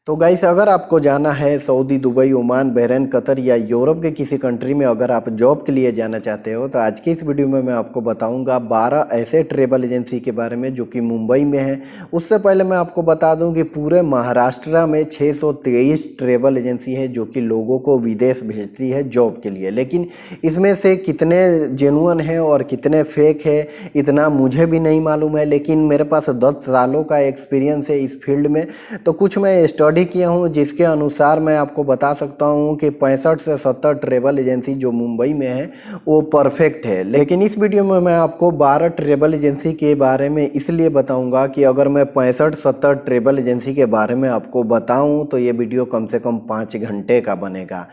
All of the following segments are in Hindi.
तो गाइस, अगर आपको जाना है Saudi, Dubai, Oman, Bahrain, Qatar या यूरोप के किसी कंट्री में अगर आप जॉब के लिए जाना चाहते हो तो आज की इस वीडियो में मैं आपको बताऊंगा 12 ऐसे ट्रेवल एजेंसी के बारे में जो कि मुंबई में है। उससे पहले मैं आपको बता दूं कि पूरे महाराष्ट्र में 623 ट्रेवल एजेंसी है जो कि लोगों को विदेश भेजती है जॉब के लिए। लेकिन इसमें से कितने जेन्युइन है और कितने फेक है इतना मुझे भी नहीं मालूम है, लेकिन मेरे पास 10 सालों का एक्सपीरियंस है इस फील्ड में। तो कुछ मैं स्टडी किया हूँ जिसके अनुसार मैं आपको बता सकता हूँ कि 65 से 70 ट्रेवल एजेंसी जो मुंबई में है वो परफेक्ट है। लेकिन इस वीडियो में मैं आपको 12 ट्रेवल एजेंसी के बारे में इसलिए बताऊंगा कि अगर मैं 65-70 ट्रेवल एजेंसी के बारे में आपको बताऊं तो ये वीडियो कम से कम 5 घंटे का बनेगा।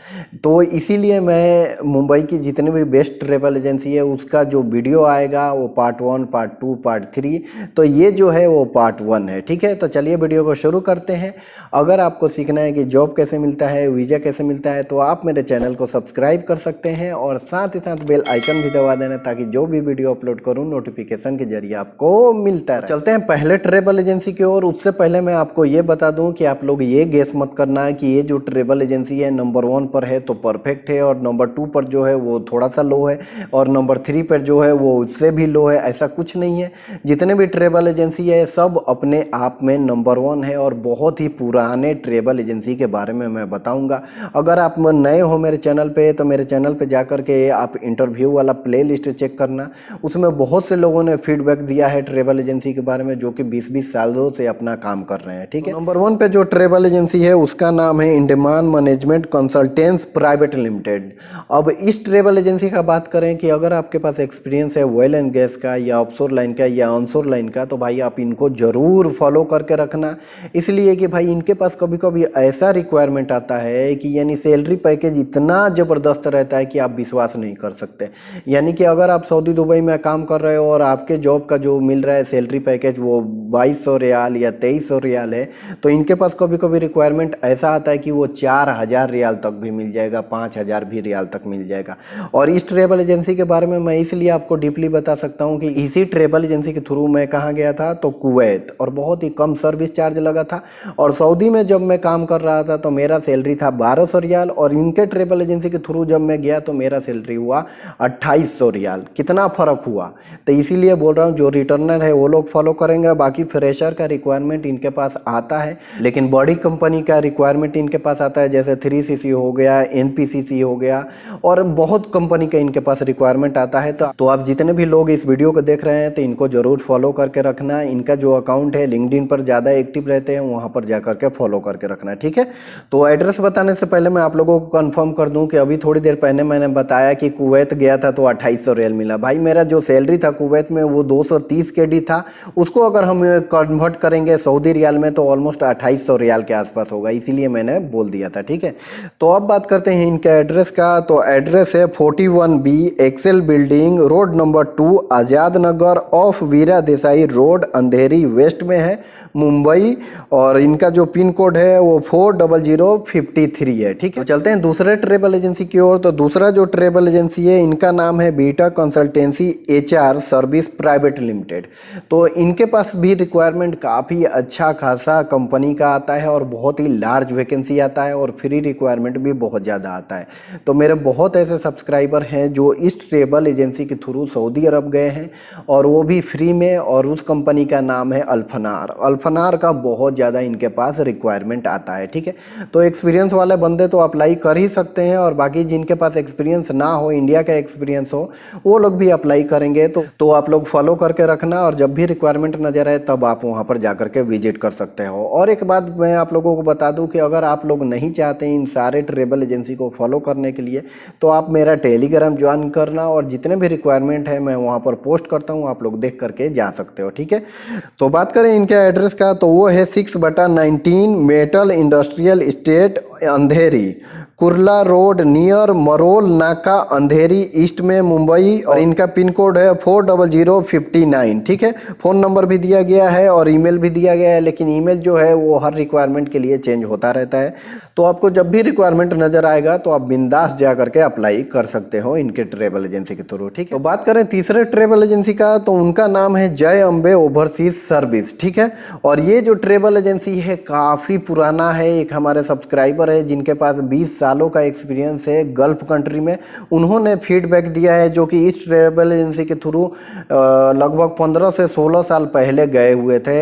तो इसीलिए मैं मुंबई की जितनी भी बेस्ट ट्रेवल एजेंसी है उसका जो वीडियो आएगा वो पार्ट 1, पार्ट 2, पार्ट 3, तो ये जो है वो पार्ट 1 है। ठीक है, तो चलिए वीडियो को शुरू करते हैं। अगर आपको सीखना है कि जॉब कैसे मिलता है, वीज़ा कैसे मिलता है, तो आप मेरे चैनल को सब्सक्राइब कर सकते हैं और साथ ही साथ बेल आइकन भी दबा देना ताकि जो भी वीडियो अपलोड करूं नोटिफिकेशन के जरिए आपको मिलता रहे। चलते हैं पहले ट्रेवल एजेंसी की ओर। उससे पहले मैं आपको ये बता दूं कि आप लोग ये गेस मत करना है कि ये जो ट्रेवल एजेंसी है नंबर 1 पर है तो परफेक्ट है और नंबर 2 पर जो है वो थोड़ा सा लो है और नंबर 3 पर जो है वो उससे भी लो है। ऐसा कुछ नहीं है। जितने भी ट्रेवल एजेंसी है सब अपने आप में नंबर 1 है और बहुत ही पुराने ट्रेवल एजेंसी के बारे में मैं बताऊंगा। अगर आप नए हो मेरे चैनल पे तो मेरे चैनल पे जाकर के आप इंटरव्यू वाला प्लेलिस्ट चेक करना। उसमें बहुत से लोगों ने फीडबैक दिया है ट्रेवल एजेंसी के बारे में जो कि 20-20 सालों से अपना काम कर रहे हैं। ठीक है, नंबर 1 पे जो ट्रेवल एजेंसी है उसका नाम है इंडेमान मैनेजमेंट कंसल्टेंट्स प्राइवेट लिमिटेड। अब इस ट्रेवल एजेंसी का बात करें कि अगर आपके पास एक्सपीरियंस है ऑयल एंड गैस का या ऑफशोर लाइन का या ऑनशोर लाइन का तो भाई आप इनको जरूर फॉलो करके रखना। इसलिए कि भाई इनके पास कभी कभी ऐसा रिक्वायरमेंट आता है कि यानी सैलरी पैकेज इतना ज़बरदस्त रहता है कि आप विश्वास नहीं कर सकते। यानी कि अगर आप सऊदी दुबई में काम कर रहे हो और आपके जॉब का जो मिल रहा है सैलरी पैकेज वो 2200 रियाल या 2300 रियाल है, तो इनके पास कभी कभी रिक्वायरमेंट ऐसा आता है कि वो 4000 रियाल तक भी मिल जाएगा, 5000 भी रियाल तक मिल जाएगा। और इस ट्रेवल एजेंसी के बारे में मैं इसलिए आपको डीपली बता सकता हूँ कि इसी ट्रेवल एजेंसी के थ्रू मैं कहाँ गया था तो कुवैत, और बहुत ही कम सर्विस चार्ज लगा था। और सऊदी में जब मैं काम कर रहा था तो मेरा सैलरी था 1200 रियाल और इनके ट्रेवल एजेंसी के थ्रू जब मैं गया तो मेरा सैलरी हुआ 2800 रियाल। कितना फ़र्क हुआ। तो इसीलिए बोल रहा हूँ जो रिटर्नर है वो लोग फॉलो करेंगे। बाकी फ्रेशर का रिक्वायरमेंट इनके पास आता है लेकिन बड़ी कंपनी का रिक्वायरमेंट इनके पास आता है, जैसे 3CC हो गया, NPCC हो गया और बहुत कंपनी का इनके पास रिक्वायरमेंट आता है। तो आप जितने भी लोग इस वीडियो को देख रहे हैं तो इनको जरूर फॉलो करके रखना। इनका जो अकाउंट है लिंक्डइन पर ज़्यादा एक्टिव रहते हैं, वहाँ पर जाकर के फॉलो करके रखना। ठीक है, तो एड्रेस बताने से पहले मैं आप लोगों को कंफर्म कर दूं कि अभी थोड़ी देर पहले मैंने बताया कि कुवैत गया था तो 2800 रियाल मिला। भाई मेरा जो सैलरी था कुवैत में वो 230 KD था। उसको अगर हम कन्वर्ट करेंगे सऊदी रियाल में तो ऑलमोस्ट 2800 रियाल के आसपास होगा, इसीलिए मैंने बोल दिया था। ठीक है, तो अब बात करते हैं इनके एड्रेस का। तो एड्रेस है 41B Excel building, road number 2, Azad Nagar off Veera Desai road, Andheri west में है, मुंबई। और इनका जो पिन कोड है वो 40053 है। ठीक है, तो चलते हैं दूसरे ट्रेवल एजेंसी की ओर। तो दूसरा जो ट्रेवल एजेंसी है इनका नाम है beta consultancy HR service private limited. तो इनके पास भी रिक्वायरमेंट काफ़ी अच्छा खासा कंपनी का आता है और बहुत ही लार्ज वैकेंसी आता है और फ्री रिक्वायरमेंट भी बहुत ज़्यादा आता है। तो मेरे बहुत ऐसे सब्सक्राइबर हैं जो इस ट्रेवल एजेंसी के थ्रू सऊदी अरब गए हैं और वो भी फ्री में, और उस कंपनी का नाम है अल्फनार। अल्फनार का बहुत ज़्यादा इनके पास रिक्वायरमेंट आता है। ठीक है, तो एक्सपीरियंस वाले बंदे तो अप्लाई कर ही सकते हैं और बाकी जिनके पास एक्सपीरियंस ना हो, इंडिया का एक्सपीरियंस हो, वो लोग भी अप्लाई करेंगे। तो आप लोग फॉलो करके रखना और जब भी रिक्वायरमेंट नजर आए तब आप वहाँ पर जा करके विजिट कर सकते हो। और एक बात मैं आप लोगों को बता दूं कि अगर आप लोग नहीं चाहते इन सारे ट्रेवल एजेंसी को फॉलो करने के लिए तो आप मेरा टेलीग्राम ज्वाइन करना और जितने भी रिक्वायरमेंट है मैं वहाँ पर पोस्ट करता हूँ, आप लोग देख करके जा सकते हो। ठीक है, तो बात करें इनके एड्रेस का तो वो है 6/19 मेटल इंडस्ट्रियल स्टेट, अंधेरी, कुर्ला रोड नियर मरोल नाका अंधेरी ईस्ट में मुंबई, और इनका पिन कोड है 40059। ठीक है, फ़ोन नंबर भी दिया गया है और ईमेल भी दिया गया है, लेकिन ईमेल जो है वो हर रिक्वायरमेंट के लिए चेंज होता रहता है। तो आपको जब भी रिक्वायरमेंट नज़र आएगा तो आप बिंदास जा करके अप्लाई कर सकते हो इनके ट्रेवल एजेंसी के थ्रू। ठीक है, तो बात करें तीसरे ट्रेवल एजेंसी का, तो उनका नाम है जय अम्बे ओवरसीज सर्विस। ठीक है, और ये जो ट्रेवल एजेंसी है काफ़ी पुराना है। एक हमारे सब्सक्राइबर है जिनके पास 20 सालों का एक्सपीरियंस है गल्फ कंट्री में, उन्होंने फीडबैक दिया है, जो कि इस ट्रेवल एजेंसी के थ्रू लगभग 15 से 16 साल पहले गए हुए थे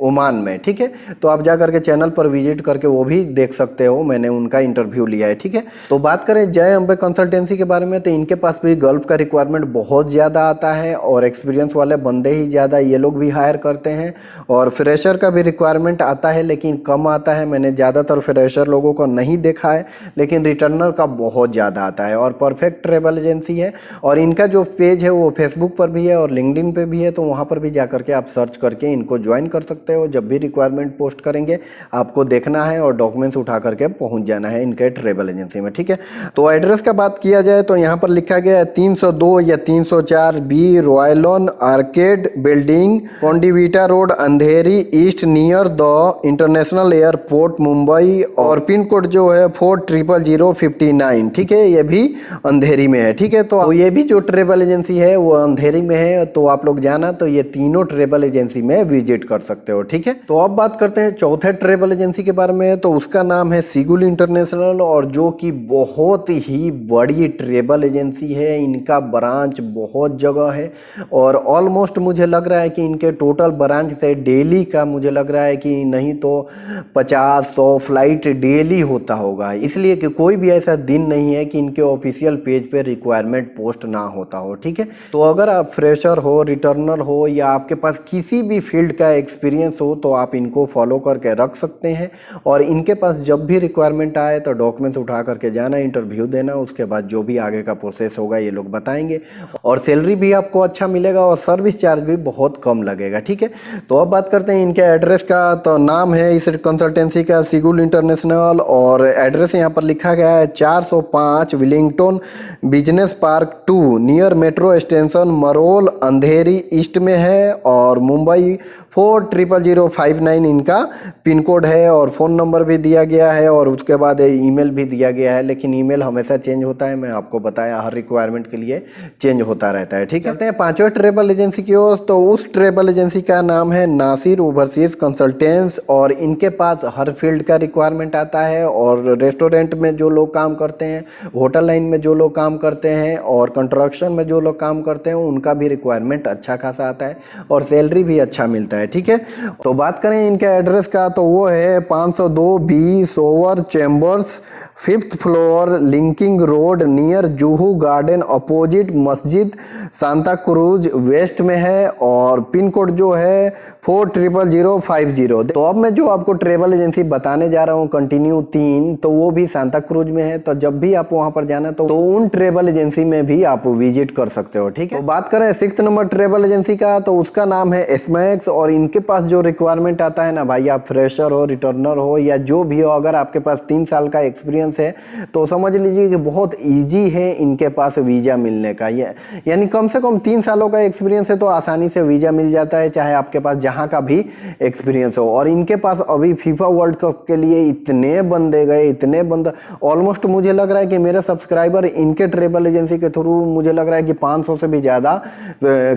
ओमान में। ठीक है, तो आप जा करके चैनल पर विजिट करके वो भी देख सकते हो, मैंने उनका इंटरव्यू लिया है। ठीक है, तो बात करें जय अम्बे कंसल्टेंसी के बारे में, तो इनके पास भी गल्फ का रिक्वायरमेंट बहुत ज़्यादा आता है और एक्सपीरियंस वाले बंदे ही ज़्यादा ये लोग भी हायर करते हैं, और फ्रेशर का भी रिक्वायरमेंट आता है लेकिन कम आता है। मैंने ज़्यादातर फ्रेशर लोगों को नहीं देखा है, लेकिन रिटर्नर का बहुत ज़्यादा आता है। और परफेक्ट ट्रेवल एजेंसी है, और इनका जो पेज है वो फेसबुक पर भी है और लिंक्डइन पे भी है, तो वहाँ पर भी जा करके आप सर्च करके इनको ज्वाइन कर सकते हो। जब भी रिक्वायरमेंट पोस्ट करेंगे आपको देखना है और डॉक्यूमेंट्स उठा करके पहुँच जाना है इनके ट्रेवल एजेंसी में। ठीक है, तो एड्रेस का बात किया जाए तो यहाँ पर लिखा गया है 302 या 304 B Royalon arcade building, Kondivita road Andheri east near the international airport Mumbai, और पिन कोड जो है 40059। ठीक है, ये भी अंधेरी में है। ठीक है, तो ये भी जो ट्रेवल एजेंसी है वो अंधेरी में है, तो आप लोग जाना तो ये तीनों ट्रेवल एजेंसी में विजिट कर सकते हो। ठीक है, तो अब बात करते हैं चौथे ट्रेवल एजेंसी के बारे में, तो उसका नाम है सिगुल इंटरनेशनल, और जो कि बहुत ही बड़ी ट्रेवल एजेंसी है। इनका ब्रांच बहुत जगह है, और ऑलमोस्ट मुझे लग रहा है कि इनके टोटल ब्रांच से डेली का मुझे लग रहा है कि नहीं तो 50-100 फ्लाइट डेली होता होगा, इसलिए कि कोई भी ऐसा दिन नहीं है कि इनके ऑफिशियल पेज पे रिक्वायरमेंट पोस्ट ना होता हो। ठीक है, तो अगर आप फ्रेशर हो, रिटर्नर हो, या आपके पास किसी भी फील्ड का एक्सपीरियंस हो, तो आप इनको फॉलो करके रख सकते हैं, और इनके पास जब भी रिक्वायरमेंट आए तो डॉक्यूमेंट्स उठा करके जाना, इंटरव्यू देना, उसके बाद जो भी आगे का प्रोसेस होगा ये लोग बताएंगे, और सैलरी भी आपको अच्छा मिलेगा और सर्विस चार्ज भी बहुत कम लगेगा। ठीक है, तो अब बात करते हैं इनके एड्रेस का, तो नाम है इस कंसल्टेंसी का सिगुल इंटरनेशनल, और एड्रेस यहाँ पर लिखा गया है 405 Wellington business park 2 near metro station Marol Andheri east में है, और मुंबई 40059 इनका पिन कोड है, और फ़ोन नंबर भी दिया गया है, और उसके बाद ईमेल भी दिया गया है, लेकिन ईमेल हमेशा चेंज होता है, मैं आपको बताया हर रिक्वायरमेंट के लिए चेंज होता रहता है। ठीक है, कहते हैं पांचवें ट्रेवल एजेंसी की ओर, तो उस ट्रेवल एजेंसी का नाम है नासिर ओवरसीज कंसल्टेंट्स, और इनके पास हर फील्ड का रिक्वायरमेंट आता है, और रेस्टोरेंट में जो लोग काम करते हैं, होटल लाइन में जो लोग काम करते हैं, और कंस्ट्रक्शन में जो लोग काम करते हैं, उनका भी रिक्वायरमेंट अच्छा खासा आता है, और सैलरी भी अच्छा मिलता है। ठीक है, तो बात करें इनके एड्रेस का, तो वो है 502 बी सोवर chambers 5th floor linking road near Juhu garden opposite मस्जिद सांता क्रूज वेस्ट में है, और पिन कोड जो है 40050। तो अब मैं जो आपको ट्रेवल एजेंसी बताने जा रहा हूँ कंटिन्यू 3, तो वो भी सांता क्रूज में है, तो जब भी आप वहाँ पर जाना तो उन ट्रेवल एजेंसी में भी आप विजिट कर सकते हो। ठीक है, तो बात करें 6th नंबर ट्रेवल एजेंसी का, तो उसका नाम है एसमैक्स, और इनके पास जो रिक्वायरमेंट आता है ना भाई, आप फ्रेशर हो, रिटर्नर हो, या जो भी हो, अगर आपके पास 3 साल का एक्सपीरियंस है तो समझ लीजिए कि बहुत इजी है इनके पास वीज़ा मिलने का। यानी कम से कम 3 सालों का एक्सपीरियंस है तो आसानी से वीज़ा मिल जाता है, चाहे आपके पास जहाँ का भी एक्सपीरियंस हो। और इनके पास अभी फीफा वर्ल्ड कप के लिए इतने बंदे गए, इतने बंदे, ऑलमोस्ट मुझे लग रहा है कि मेरे सब्सक्राइबर इनके ट्रेवल एजेंसी के थ्रू मुझे लग रहा है कि 500 से भी ज़्यादा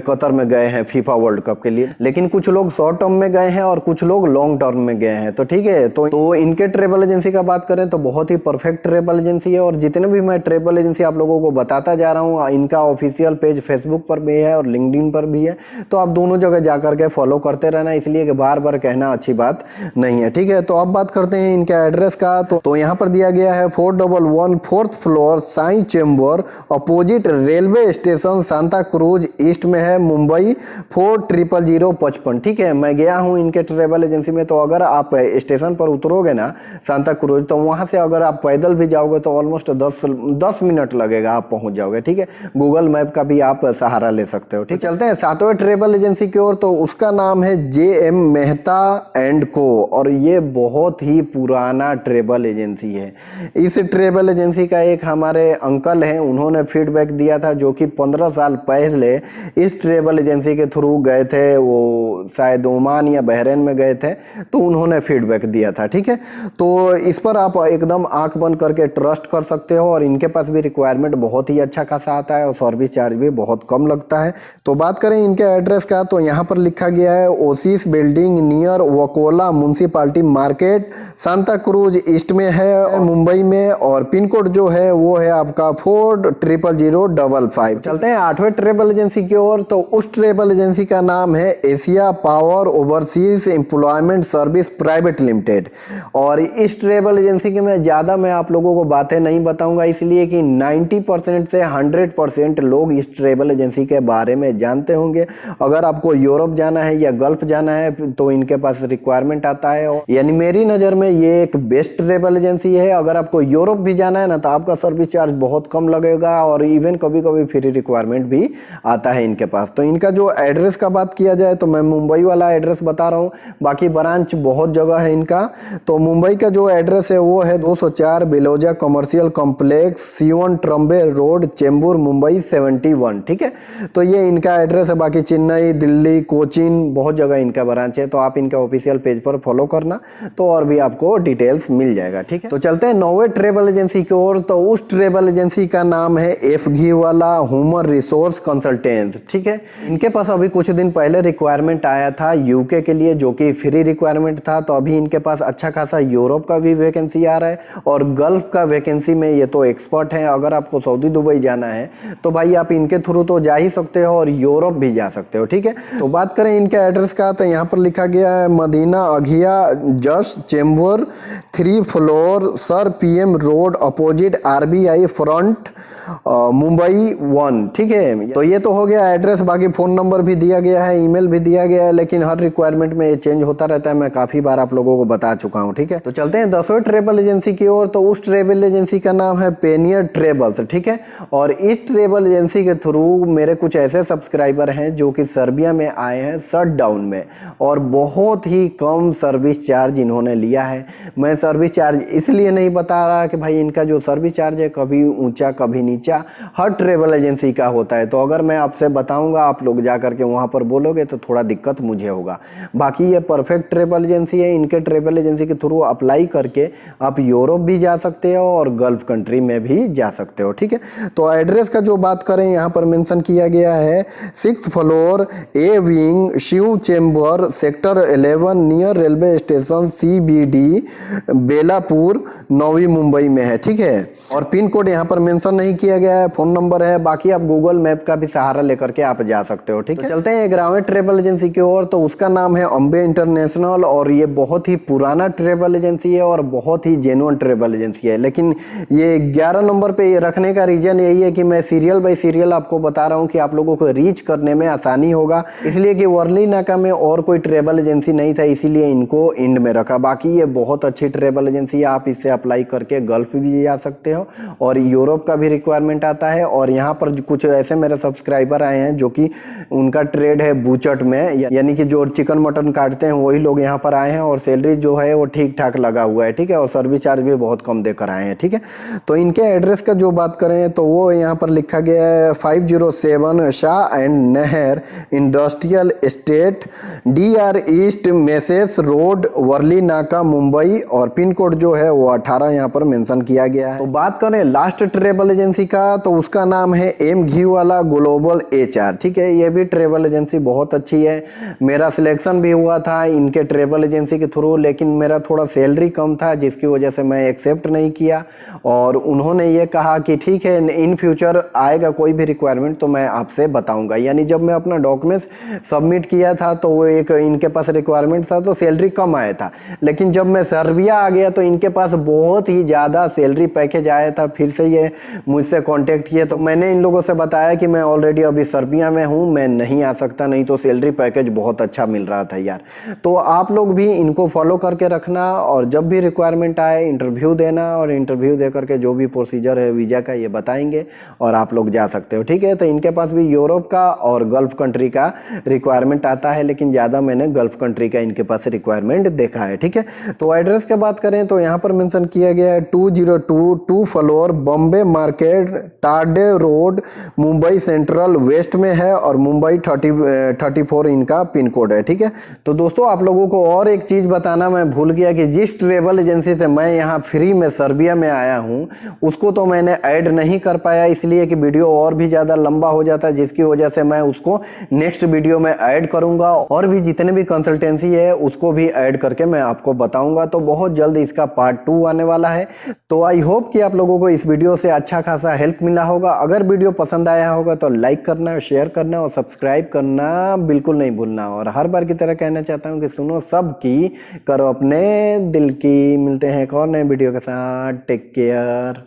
कतर में गए हैं फीफा वर्ल्ड कप के लिए, लेकिन कुछ लोग शॉर्ट टर्म में गए हैं और कुछ लोग लॉन्ग टर्म में गए हैं। तो ठीक है, तो इनके ट्रेवल एजेंसी का बात करें तो बहुत ही परफेक्ट ट्रेवल एजेंसी है, और जितने भी मैं ट्रेवल एजेंसी आप लोगों को बताता जा रहा हूँ, इनका ऑफिशियल पेज फेसबुक पर भी है और लिंक्डइन पर भी है, तो आप दोनों जगह जा करके फॉलो करते रहना, इसलिए कि बार बार कहना अच्छी बात नहीं है। ठीक है, तो अब बात करते हैं इनके एड्रेस का, तो यहाँ पर दिया गया है 411 4th floor Sai chamber opposite railway station Santa cruise east में है, मुंबई 40055। ठीक है, मैं गया हूँ इनके ट्रेवल एजेंसी में, तो अगर आप स्टेशन पर उतरोगे ना सांता क्रूज, तो वहाँ से अगर आप पैदल भी जाओगे तो ऑलमोस्ट 10 मिनट लगेगा, आप पहुँच जाओगे। ठीक है, गूगल मैप का भी आप सहारा ले सकते हो। ठीक, चलते हैं 7वें ट्रेवल एजेंसी की ओर, तो उसका नाम है JM मेहता एंड को, और ये बहुत ही पुराना ट्रेवल एजेंसी है। इस ट्रेवल एजेंसी का एक हमारे अंकल हैं, उन्होंने फीडबैक दिया था, जो कि 15 साल पहले इस ट्रेवल एजेंसी के थ्रू गए थे, वो शायद ओमान या बहरीन में गए थे, तो उन्होंने फीडबैक दिया था। ठीक है, तो इस पर आप एकदम आंख बंद करके ट्रस्ट कर सकते हो, और इनके पास भी रिक्वायरमेंट बहुत ही अच्छा खासा आता है और सर्विस चार्ज भी बहुत कम लगता है। तो बात करें इनके एड्रेस का, तो यहाँ पर लिखा गया है Oasis building near Vakola municipality market, Santa cruise east में है मुंबई में, और पिन कोड जो है वो है आपका 400055। चलते हैं 8वें ट्रेवल एजेंसी की ओर। तो उस ट्रेवल एजेंसी का नाम है Asia power overseas employment service private limited. और इस ट्रेवल एजेंसी के मैं ज़्यादा आप लोगों को बातें नहीं बताऊंगा, इसलिए कि 90% से 100% लोग इस ट्रेवल एजेंसी के बारे में जानते होंगे। अगर आपको यूरोप जाना है या गल्फ जाना है तो इनके पास रिक्वायरमेंट आता है, यानी मेरी नज़र में ये एक बेस्ट ट्रेवल एजेंसी है। अगर आपको यूरोप भी जाना है ना, तो आपका सर्विस चार्ज बहुत कम लगेगा, और इवन कभी कभी फ्री रिक्वायरमेंट भी आता है इनके पास। तो इनका जो एड्रेस का बात किया जाए तो मैं मुंबई वाला एड्रेस बता रहा हूँ, बाकी ब्रांच बहुत जगह है इनका। तो मुंबई का जो एड्रेस है वो है 204 बिलोजा कमर्शियल कॉम्प्लेक्स, सीवन ट्रम्बे रोड, चेंबूर, मुंबई 71। ठीक है, तो ये इनका एड्रेस है। बाकी चेन्नई, दिल्ली, कोचीन बहुत जगह इनका ब्रांच है, तो आप इनके ऑफिशियल पेज पर फॉलो करना, तो और भी आपको डिटेल्स मिल जाएगा। ठीक है, तो चलते हैं 9वें ट्रेवल एजेंसी की ओर। तो उस ट्रेवल एजेंसी का नाम है एफ घी वाला ह्यूमन रिसोर्स कंसल्टेंट्स। ठीक है, इनके पास अभी कुछ दिन पहले रिक्वायरमेंट आया था यूके के लिए, जो कि फ्री रिक्वायरमेंट था। तो अभी इनके पास अच्छा खासा यूरोप का भी वैकेंसी आ रहा है, और गल्फ का वैकेंसी में ये तो एक्सपर्ट हैं। अगर आपको सऊदी दुबई जाना है तो भाई आप इनके थ्रू तो जा ही सकते हो, और यूरोप भी जा सकते हो। ठीक है, तो बात करें इनके एड्रेस का, तो यहाँ पर लिखा गया है मदीना अघिया just Chembur 3 floor sir PM road opposite RBI front Mumbai 1। ठीक है, तो ये तो हो गया एड्रेस। बाकी फ़ोन नंबर भी दिया गया है, ईमेल भी दिया गया है, लेकिन हर रिक्वायरमेंट में ये चेंज होता रहता है, मैं काफ़ी बार आप लोगों को बता चुका हूँ। ठीक है, तो चलते हैं 10वें ट्रेवल एजेंसी की ओर। तो उस ट्रेवल एजेंसी का नाम है पेनियर ट्रेवल्स। ठीक है, और इस ट्रेवल एजेंसी के थ्रू मेरे कुछ ऐसे सब्सक्राइबर हैं जो कि सर्बिया में आए हैं शट डाउन में, और बहुत ही कम सर्विस चार्ज इन्होंने लिया है। मैं सर्विस चार्ज इसलिए नहीं बता रहा कि भाई इनका जो सर्विस चार्ज है कभी ऊंचा कभी नीचा, हर ट्रेवल एजेंसी का होता है। तो अगर मैं आपसे बताऊंगा, आप लोग जा करके वहां पर बोलोगे तो थोड़ा दिक्कत मुझे होगा। बाकी ये परफेक्ट ट्रेवल एजेंसी है। इनके ट्रेवल एजेंसी के थ्रू अप्लाई करके आप यूरोप भी जा सकते हो और गल्फ कंट्री में भी जा सकते हो। ठीक है, तो एड्रेस का जो बात करें यहाँ पर मेंशन किया गया है 6th floor A wing Shiv chamber sector 11 near railway station CBD Belapur Navi Mumbai में है। ठीक है, और पिन कोड यहाँ पर मेंशन नहीं किया गया है, फोन नंबर है। बाकी आप गूगल मैप का भी सहारा लेकर के आप जा सकते हो। ठीक है, तो चलते हैं 11वें ट्रेवल एजेंसी की ओर। तो उसका नाम है अम्बे इंटरनेशनल, और ये बहुत ही पुराना ट्रेवल एजेंसी है और बहुत ही जेन्युइन ट्रेवल एजेंसी है। लेकिन ये 11 नंबर पे ये रखने का रीजन यही है कि मैं सीरियल बाय सीरियल आपको बता रहा हूँ कि आप लोगों को रीच करने में आसानी होगा, इसलिए कि वर्ली नाका में और कोई ट्रेवल एजेंसी नहीं था, इसीलिए इनको इंड में रखा। बाकी ये बहुत अच्छी ट्रेवल एजेंसी है, आप इससे अप्लाई करके गल्फ भी जा सकते हो, और यूरोप का भी रिक्वायरमेंट आता है। और यहाँ पर कुछ ऐसे मेरे सब्सक्राइबर आए हैं जो कि उनका ट्रेड है बूचट में, यानी कि जो चिकन मटन काटते हैं वही लोग यहाँ पर आए हैं, और सैलरी जो है वो ठीक ठाक लगा हुआ है। ठीक है, और सर्विस चार्ज भी बहुत कम देकर आए हैं। ठीक है, तो इनके एड्रेस का जो बात करें तो वो यहाँ पर लिखा गया है 507 Shah and Nahar industrial estate DR east Moses road Worli Naka Mumbai, और पिन कोड जो है वो 18 यहाँ पर मेंशन किया गया है। तो बात करें लास्ट ट्रेवल एजेंसी का, तो उसका नाम है एम घी वाला ग्लोबल HR। ठीक है, ये भी ट्रेवल एजेंसी बहुत अच्छी है। मेरा सिलेक्शन भी हुआ था इनके ट्रेवल एजेंसी के थ्रू, लेकिन मेरा थोड़ा सैलरी कम था, जिसकी वजह से मैं एक्सेप्ट नहीं किया। और उन्होंने ये कहा कि ठीक है, इन फ्यूचर आएगा कोई भी रिक्वायरमेंट तो मैं आपसे बताऊंगा। यानी जब मैं अपना डॉक्यूमेंट्स सबमिट किया था तो वो एक इनके पास रिक्वायरमेंट था, तो सैलरी कम आया था। लेकिन जब मैं सर्बिया आ गया तो इनके पास बहुत ही ज़्यादा सैलरी पैकेज आया था। फिर से ये मुझसे कांटेक्ट किए, तो मैंने इन लोगों से बताया कि मैं ऑलरेडी अभी सर्बिया में हूँ, मैं नहीं आ सकता, नहीं तो सैलरी पैकेज बहुत अच्छा मिल रहा था यार। तो आप लोग भी इनको फॉलो करके रखना, और जब भी रिक्वायरमेंट आए इंटरव्यू देना, और इंटरव्यू दे करके जो भी प्रोसीजर है वीज़ा का ये बताएंगे और आप लोग जा सकते हो। ठीक है, तो इनके पास भी यूरोप का और गल्फ कंट्री का रिक्वायरमेंट आता है, लेकिन ज़्यादा मैंने गल्फ कंट्री का इनके पास रिक्वायरमेंट देखा है। ठीक है, तो एड्रेस की बात करें तो यहाँ पर मेंशन किया गया है 202 2 floor Bombay market Tardeo road Mumbai central west में है और मुंबई 34 इनका पिन कोड है। ठीक है, तो दोस्तों आप लोगों को और एक चीज़ बताना मैं भूल गया कि जिस ट्रेवल एजेंसी से मैं यहाँ फ्री में सर्बिया में आया हूँ उसको तो मैंने ऐड नहीं कर पाया, इसलिए कि वीडियो और भी ज़्यादा लंबा हो जाता है, जिसकी वजह से मैं उसको नेक्स्ट वीडियो में ऐड करूँगा और भी जितने भी कंसल्टेंसी है उसको भी ऐड करके मैं आपको बताऊँगा। तो बहुत जल्द इसका पार्ट 2 आने वाला है। तो आई होप कि आप लोगों को इस वीडियो से अच्छा खासा हेल्प मिला होगा। अगर वीडियो पसंद आया होगा तो लाइक करना, शेयर करना और सब्सक्राइब करना बिल्कुल नहीं भूलना। और हर बार की तरह कहना चाहता हूँ कि सुनो सबकी, करो अपने दिल की। मिलते हैं एक और नए वीडियो के साथ। Take care.